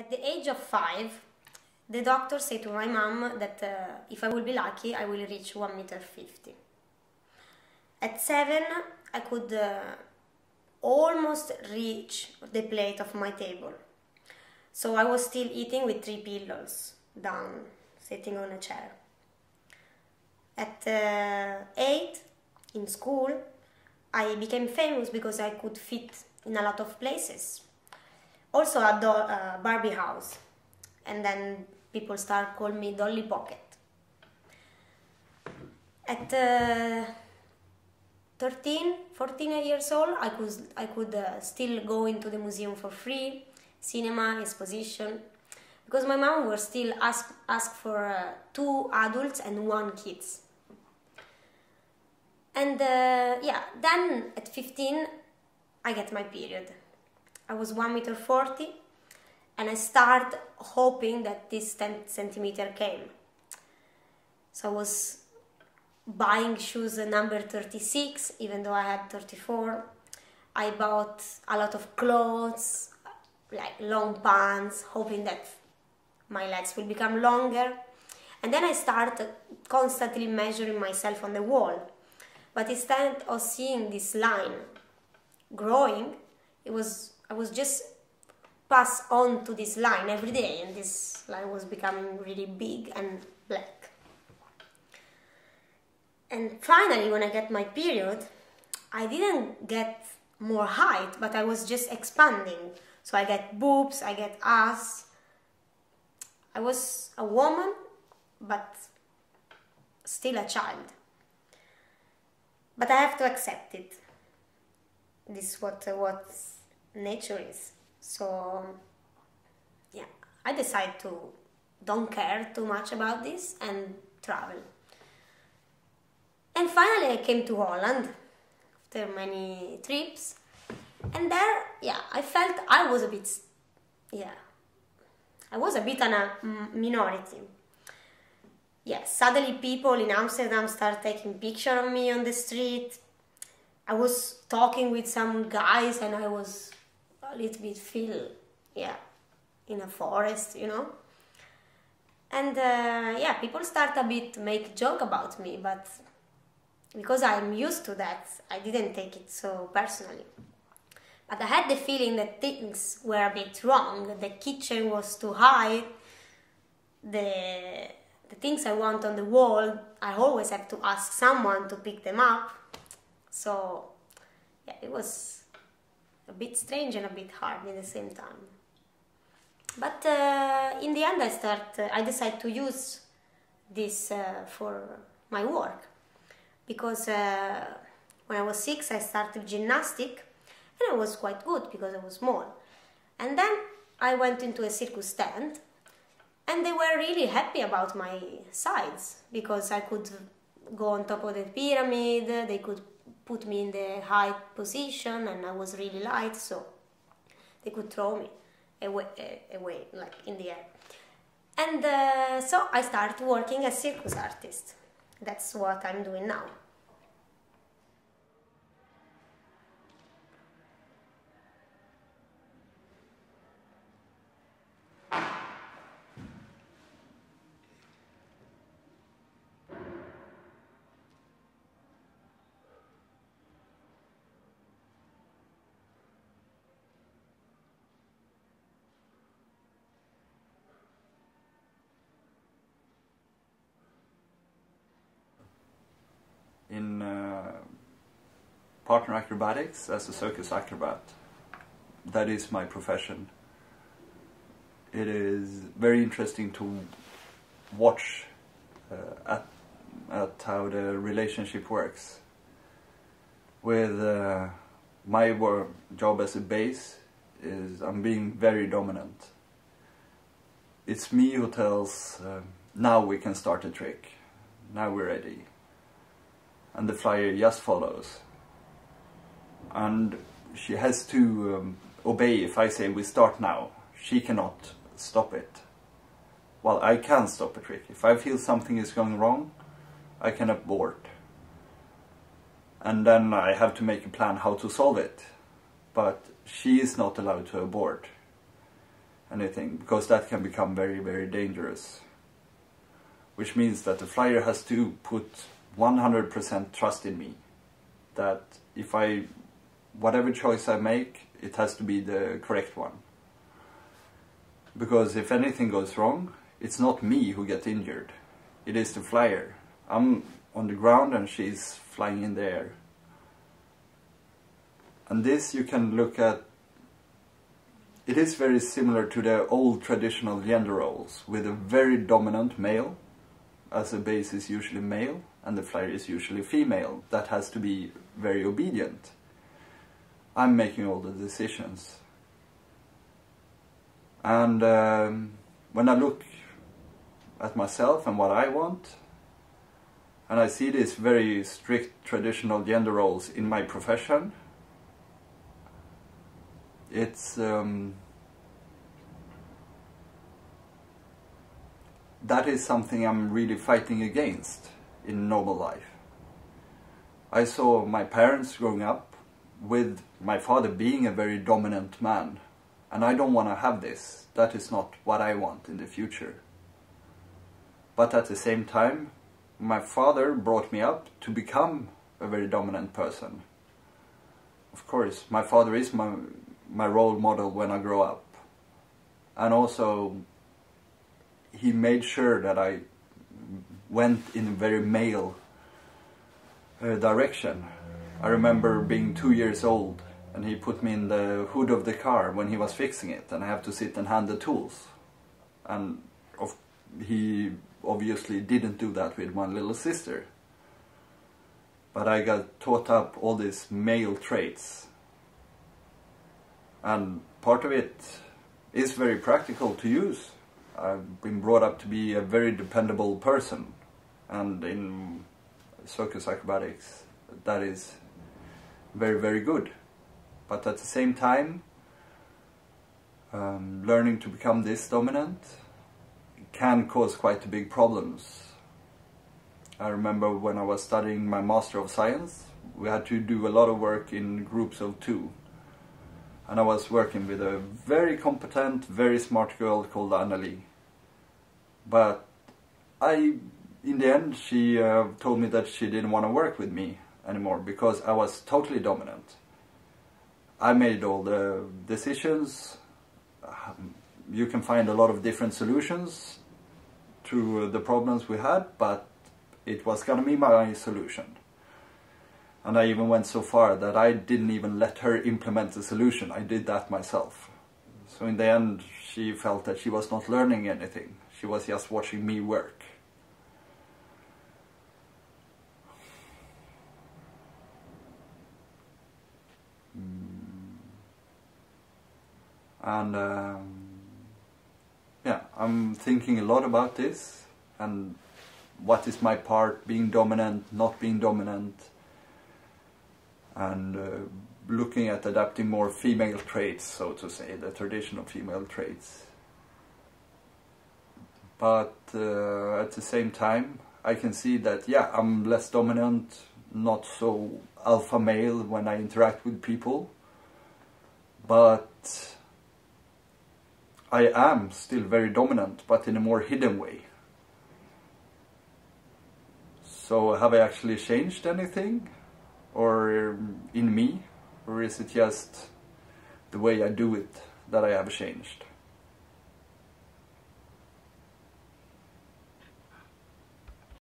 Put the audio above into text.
At the age of 5, the doctor said to my mom that if I will be lucky, I will reach 1.50 m. At 7, I could almost reach the plate of my table. So I was still eating with 3 pillows down, sitting on a chair. At 8, in school, I became famous because I could fit in a lot of places. Also a Barbie house. And then people start calling me Dolly Pocket. At 13, 14 years old, I could still go into the museum for free, cinema, exposition, because my mom was still ask for 2 adults and 1 kids. And yeah, then at 15, I get my period. I was 1.40 m, and I start hoping that this 10 centimeter came. So I was buying shoes number 36, even though I had 34. I bought a lot of clothes, like long pants, hoping that my legs will become longer. And then I started constantly measuring myself on the wall. But instead of seeing this line growing, I was just pass on to this line every day, and this line was becoming really big and black. And finally, when I get my period, I didn't get more height, but I was just expanding. So I get boobs, I get ass. I was a woman, but still a child. But I have to accept it. This is what nature is. So yeah, I decided to don't care too much about this and travel. And finally I came to Holland after many trips, and there, yeah, I felt I was a bit on a minority. Yeah, suddenly people in Amsterdam start taking pictures of me on the street. I was talking with some guys and I was a little bit in a forest, you know. And yeah, people start a bit to make joke about me, but because I'm used to that, I didn't take it so personally. But I had the feeling that things were a bit wrong. The kitchen was too high. The things I want on the wall, I always have to ask someone to pick them up. So yeah, it was a bit strange and a bit hard at the same time. But in the end I decided to use this for my work. Because when I was 6 I started gymnastics, and I was quite good because I was small. And then I went into a circus stand, and they were really happy about my size, because I could go on top of the pyramid, they could put me in the high position, and I was really light, so they could throw me away like in the air. And so I started working as circus artist. That's what I'm doing now. In partner acrobatics as a circus acrobat. That is my profession. It is very interesting to watch at how the relationship works. With my job as a base is I'm being very dominant. It's me who tells, now we can start a trick, now we're ready. And the flyer just follows. And she has to obey if I say we start now. She cannot stop it. Well, I can stop a trick. If I feel something is going wrong, I can abort. And then I have to make a plan how to solve it. But she is not allowed to abort. anything, because that can become very, very dangerous. Which means that the flyer has to put 100% trust in me. That if whatever choice I make, it has to be the correct one. Because if anything goes wrong, it's not me who gets injured. It is the flyer. I'm on the ground and she's flying in the air. And this you can look at. It is very similar to the old traditional gender roles, with a very dominant male, as a base is usually male, and the flyer is usually female. That has to be very obedient. I'm making all the decisions. And when I look at myself and what I want, and I see these very strict traditional gender roles in my profession, it's that is something I'm really fighting against in normal life. I saw my parents growing up with my father being a very dominant man, and I don't want to have this. That is not what I want in the future. But at the same time, my father brought me up to become a very dominant person. Of course, my father is my role model when I grow up. And also, he made sure that I went in a very male direction. I remember being 2 years old and he put me in the hood of the car when he was fixing it, and I have to sit and hand the tools. And he obviously didn't do that with my little sister. But I got taught up all these male traits. And part of it is very practical to use. I've been brought up to be a very dependable person, and in circus acrobatics that is very, very good. But at the same time, learning to become this dominant can cause quite big problems. I remember when I was studying my Master of Science, we had to do a lot of work in groups of 2. And I was working with a very competent, very smart girl called Anna Witte. But in the end, she told me that she didn't want to work with me anymore because I was totally dominant. I made all the decisions. You can find a lot of different solutions to the problems we had, but it was gonna be my solution. And I even went so far that I didn't even let her implement the solution. I did that myself. So in the end, she felt that she was not learning anything. She was just watching me work. And yeah, I'm thinking a lot about this and what is my part, being dominant, not being dominant, and looking at adapting more female traits, so to say, the traditional female traits. But at the same time, I can see that, yeah, I'm less dominant, not so alpha male when I interact with people, but I am still very dominant, but in a more hidden way. So have I actually changed anything? Or in me? Or is it just the way I do it that I have changed?